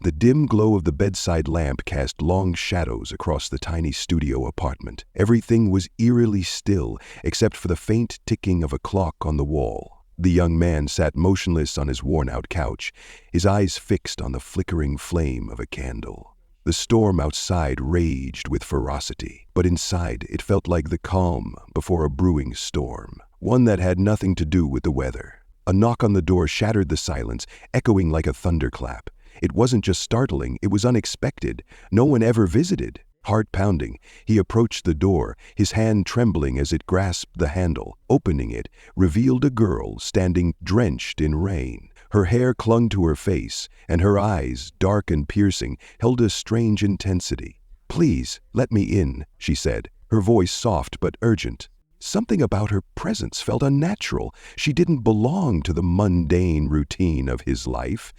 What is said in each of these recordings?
The dim glow of the bedside lamp cast long shadows across the tiny studio apartment. Everything was eerily still, except for the faint ticking of a clock on the wall. The young man sat motionless on his worn-out couch, his eyes fixed on the flickering flame of a candle. The storm outside raged with ferocity, but inside it felt like the calm before a brewing storm, one that had nothing to do with the weather. A knock on the door shattered the silence, echoing like a thunderclap. It wasn't just startling, it was unexpected. No one ever visited. Heart pounding, he approached the door, his hand trembling as it grasped the handle. Opening it, revealed a girl standing drenched in rain. Her hair clung to her face, and her eyes, dark and piercing, held a strange intensity. "Please, let me in," she said, her voice soft but urgent. Something about her presence felt unnatural. She didn't belong to the mundane routine of his life.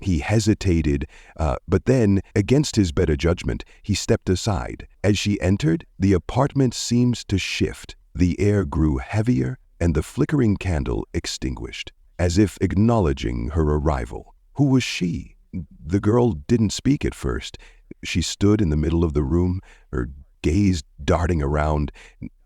He hesitated, but then, against his better judgment, he stepped aside. As she entered, the apartment seemed to shift. The air grew heavier, and the flickering candle extinguished, as if acknowledging her arrival. Who was she? The girl didn't speak at first. She stood in the middle of the room, her gaze darting around,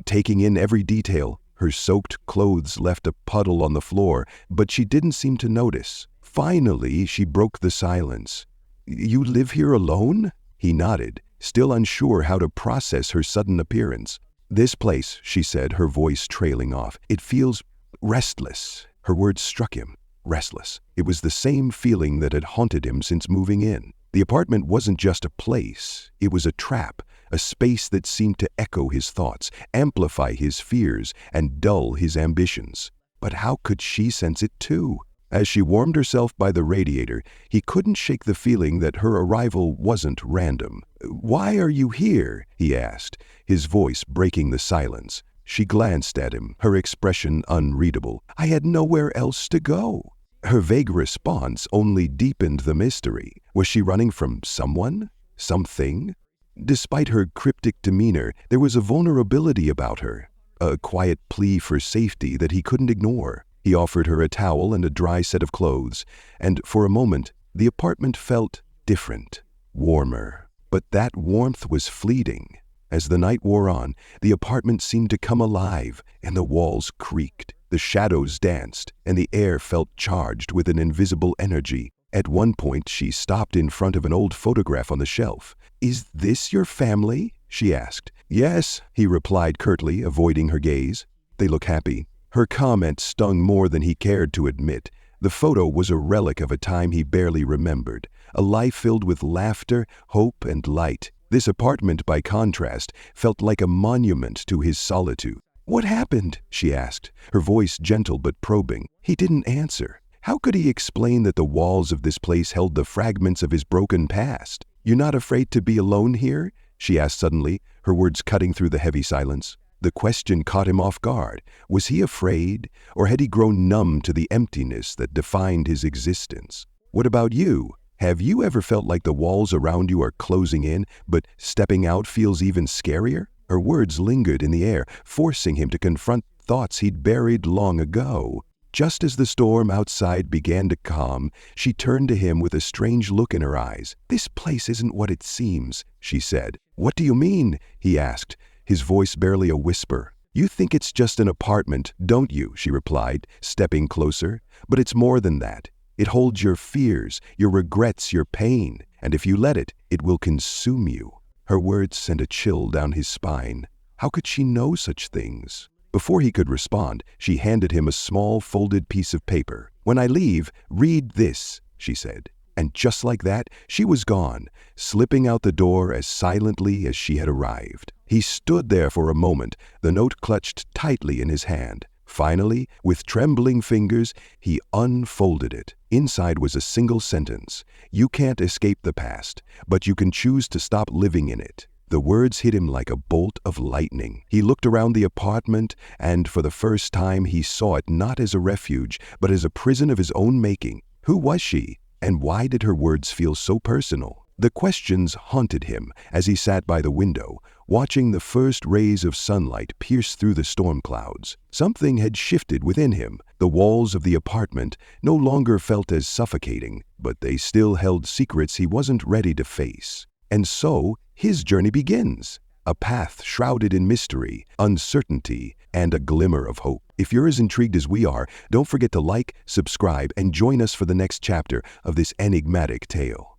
taking in every detail. Her soaked clothes left a puddle on the floor, but she didn't seem to notice. Finally, she broke the silence. "You live here alone?" He nodded, still unsure how to process her sudden appearance. "This place," she said, her voice trailing off, "it feels restless." Her words struck him. Restless. It was the same feeling that had haunted him since moving in. The apartment wasn't just a place. It was a trap, a space that seemed to echo his thoughts, amplify his fears, and dull his ambitions. But how could she sense it too? As she warmed herself by the radiator, he couldn't shake the feeling that her arrival wasn't random. "Why are you here?" he asked, his voice breaking the silence. She glanced at him, her expression unreadable. "I had nowhere else to go." Her vague response only deepened the mystery. Was she running from someone? Something? Despite her cryptic demeanor, there was a vulnerability about her, a quiet plea for safety that he couldn't ignore. He offered her a towel and a dry set of clothes, and for a moment, the apartment felt different, warmer. But that warmth was fleeting. As the night wore on, the apartment seemed to come alive, and the walls creaked, the shadows danced, and the air felt charged with an invisible energy. At one point, she stopped in front of an old photograph on the shelf. "Is this your family?" she asked. "Yes," he replied curtly, avoiding her gaze. "They look happy." Her comment stung more than he cared to admit. The photo was a relic of a time he barely remembered, a life filled with laughter, hope, and light. This apartment, by contrast, felt like a monument to his solitude. "What happened?" she asked, her voice gentle but probing. He didn't answer. How could he explain that the walls of this place held the fragments of his broken past? "You're not afraid to be alone here?" she asked suddenly, her words cutting through the heavy silence. The question caught him off guard. Was he afraid, or had he grown numb to the emptiness that defined his existence? "What about you? Have you ever felt like the walls around you are closing in, but stepping out feels even scarier?" Her words lingered in the air, forcing him to confront thoughts he'd buried long ago. Just as the storm outside began to calm, she turned to him with a strange look in her eyes. "This place isn't what it seems," she said. "What do you mean?" he asked, his voice barely a whisper. "You think it's just an apartment, don't you?" she replied, stepping closer. "But it's more than that. It holds your fears, your regrets, your pain, and if you let it, it will consume you." Her words sent a chill down his spine. How could she know such things? Before he could respond, she handed him a small folded piece of paper. "When I leave, read this," she said. And just like that, she was gone, slipping out the door as silently as she had arrived. He stood there for a moment, the note clutched tightly in his hand. Finally, with trembling fingers, he unfolded it. Inside was a single sentence. "You can't escape the past, but you can choose to stop living in it." The words hit him like a bolt of lightning. He looked around the apartment, and for the first time he saw it not as a refuge, but as a prison of his own making. Who was she? And why did her words feel so personal? The questions haunted him as he sat by the window, watching the first rays of sunlight pierce through the storm clouds. Something had shifted within him. The walls of the apartment no longer felt as suffocating, but they still held secrets he wasn't ready to face. And so, his journey begins. A path shrouded in mystery, uncertainty, and a glimmer of hope. If you're as intrigued as we are, don't forget to like, subscribe, and join us for the next chapter of this enigmatic tale.